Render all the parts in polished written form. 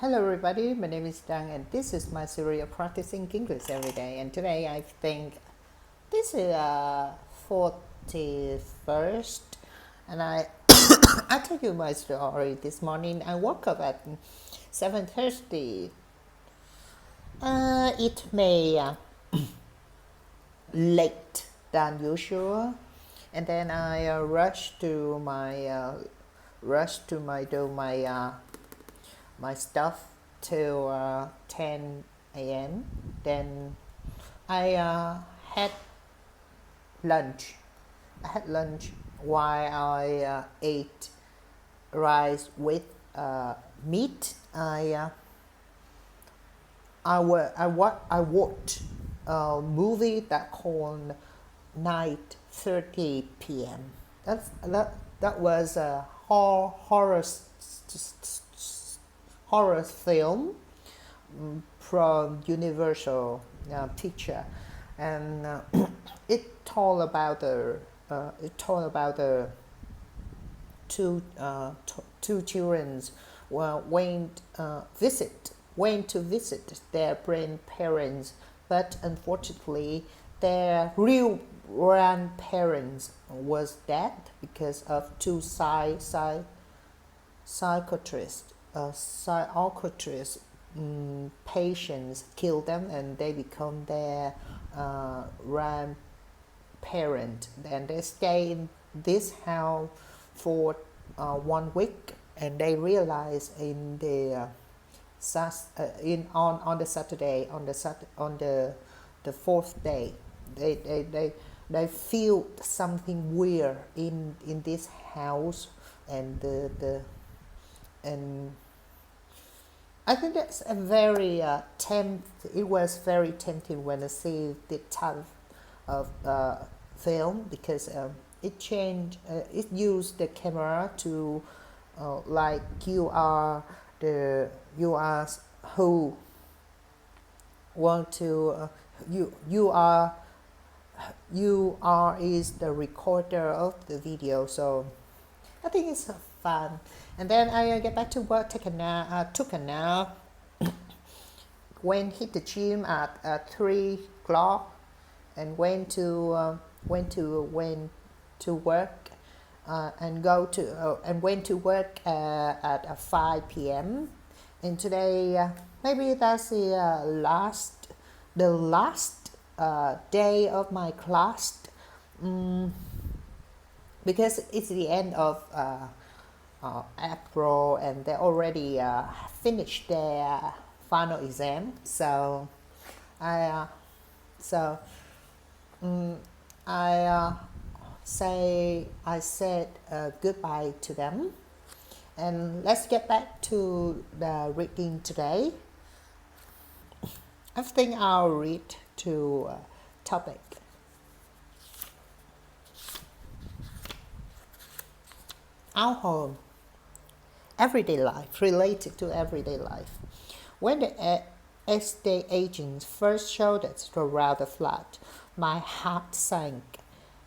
Hello everybody, my name is Dang and this is my series of practicing English every day, and today I think this is 41st, and I told you my story this morning. I woke up at 7:30. It may late than usual, and then I rushed to do my stuff till 10 a.m. Then I had lunch. I had lunch while I ate rice with meat. I watched a movie that called 9:30 p.m. That was a horror film from Universal Picture, and it told about the two children went to visit their grandparents, but unfortunately their real grandparents was dead because of two psychiatrists patients killed them, and they become their grandparent. And they stay in this house for 1 week, and they realize in the on the Saturday, on the fourth day, they feel something weird in this house, and and I think that's a very it was very tempting when I see the type of film, because it used the camera to like you are who want to you are is the recorder of the video. So I think it's fun. And then I get back to work, took a nap, hit the gym at 3 o'clock, and went to work, and went to work at 5 p.m. And today maybe that's the last day of my class, because it's the end of April, and they already finished their final exam. So I said goodbye to them, and let's get back to the reading today. I think I'll read to topic. Our home. Everyday life, related to everyday life. When the estate agent first showed us around the flat, my heart sank.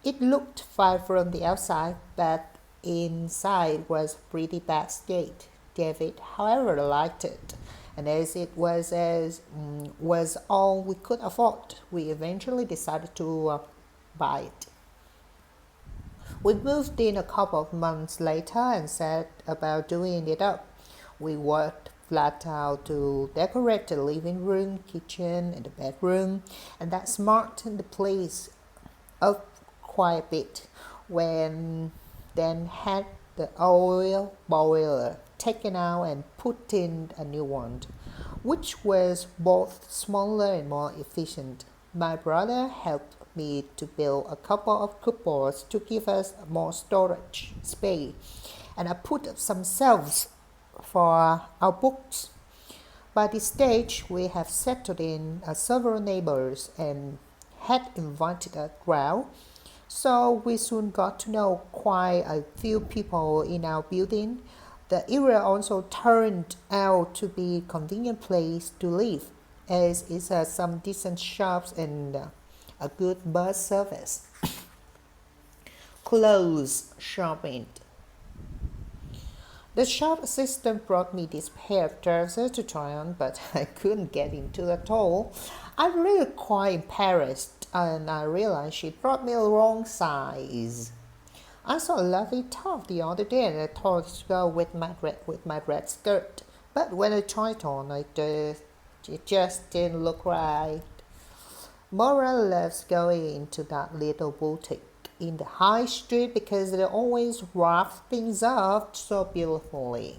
It looked fine from the outside, but inside was pretty bad state. David, however, liked it, and as it was all we could afford, we eventually decided to buy it. We moved in a couple of months later and set about doing it up. We worked flat out to decorate the living room, kitchen, and the bedroom, and that smartened the place up quite a bit. When then had the oil boiler taken out and put in a new one, which was both smaller and more efficient. My brother helped me to build a couple of cupboards to give us more storage space, and I put up some shelves for our books. By this stage, we have settled in several neighbors and had invited a crowd, so we soon got to know quite a few people in our building. The area also turned out to be a convenient place to live, as it has some decent shops and a good bus service. Clothes shopping. The shop assistant brought me this pair of trousers to try on, but I couldn't get into at all. I was really quite embarrassed, and I realized she brought me the wrong size. I saw a lovely top the other day, and I thought to go with my red skirt. But when I tried on, it just didn't look right. Mora loves going into that little boutique in the high street because they always wrap things up so beautifully.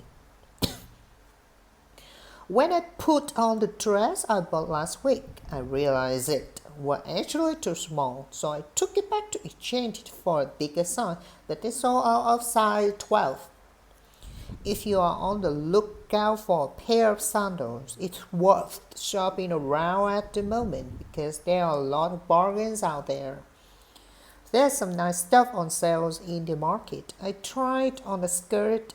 When I put on the dress I bought last week, I realized it was actually too small, so I took it back to exchange it for a bigger size, but it's all out of size 12. If you are on the lookout for a pair of sandals, it's worth shopping around at the moment because there are a lot of bargains out there. There's some nice stuff on sales in the market. I tried on a skirt,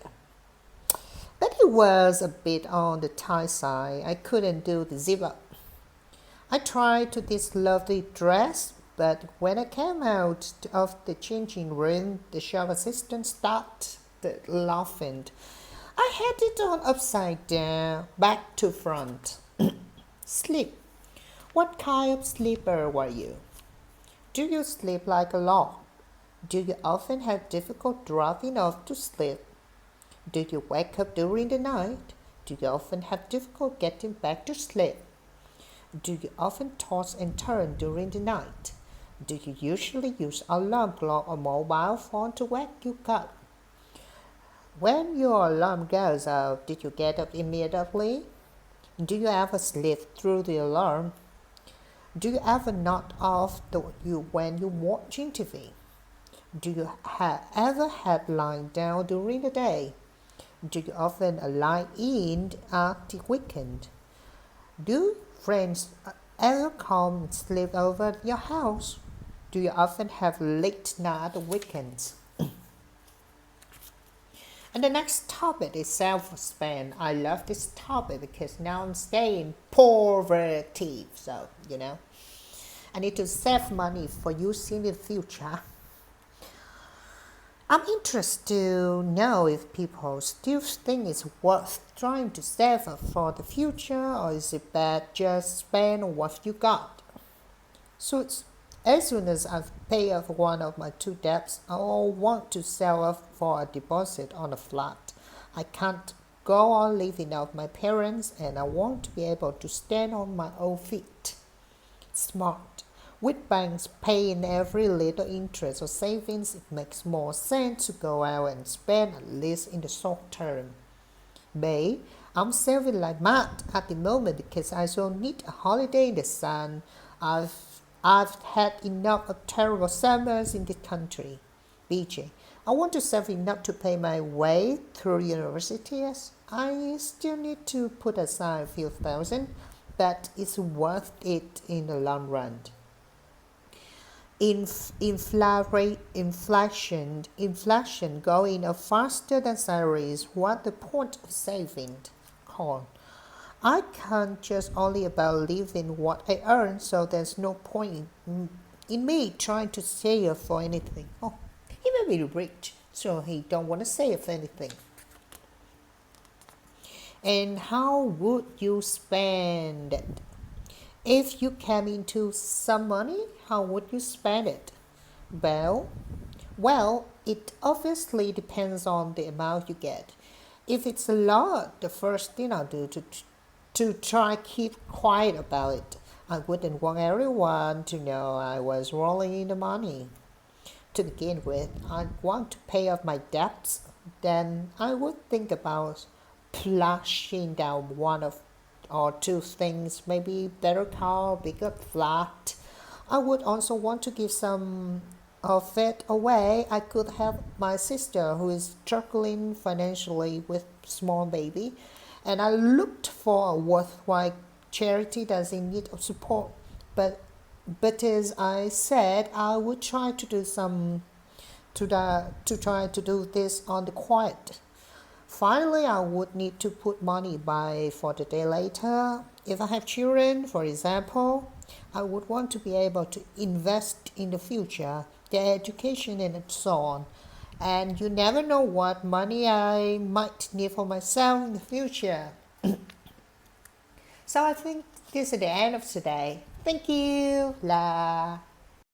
but it was a bit on the tight side. I couldn't do the zip up. I tried to this lovely dress, but when I came out of the changing room, the shop assistant started laughing. I had it on upside down, back to front. Sleep. What kind of sleeper were you? Do you sleep like a log? Do you often have difficult dropping off to sleep? Do you wake up during the night? Do you often have difficult getting back to sleep? Do you often toss and turn during the night? Do you usually use alarm clock or mobile phone to wake you up? When your alarm goes off, did you get up immediately? Do you ever sleep through the alarm? Do you ever nod off when you're watching TV? Do you ever had lying down during the day? Do you often lie in at the weekend? Do friends ever come and sleep over at your house? Do you often have late night weekends? And the next topic is self-spend. I love this topic because now I'm staying poverty. So, I need to save money for using in the future. I'm interested to know if people still think it's worth trying to save up for the future, or is it bad just spend what you got? So as soon as I've paid off one of my two debts, I will want to sell off for a deposit on a flat. I can't go on living off my parents, and I want to be able to stand on my own feet. Smart. With banks paying every little interest or savings, it makes more sense to go out and spend at least in the short term. B. I'm saving like mad at the moment because I don't need a holiday in the sun. I've had enough of terrible summers in this country. BJ. I want to save enough to pay my way through university. I still need to put aside a few thousand, but it's worth it in the long run. Inflation going up faster than salaries. What the point of saving? Con. I can't just only about living what I earn, so there's no point in me trying to save for anything. Oh, he may be rich, so he don't want to save anything. And how would you spend it? If you came into some money, how would you spend it? Well, it obviously depends on the amount you get. If it's a lot, the first thing I'll do to try keep quiet about it. I wouldn't want everyone to know I was rolling in the money. To begin with, I'd want to pay off my debts. Then I would think about plashing down one of or two things, maybe better car, bigger flat. I would also want to give some of it away. I could help my sister who is struggling financially with small baby, and I looked for a worthwhile charity that's in need of support. But as I said, I would try to do some to try to do this on the quiet. Finally, I would need to put money by for the day later. If I have children, for example, I would want to be able to invest in the future, their education and so on. And you never know what money I might need for myself in the future. So I think this is the end of today. Thank you. La.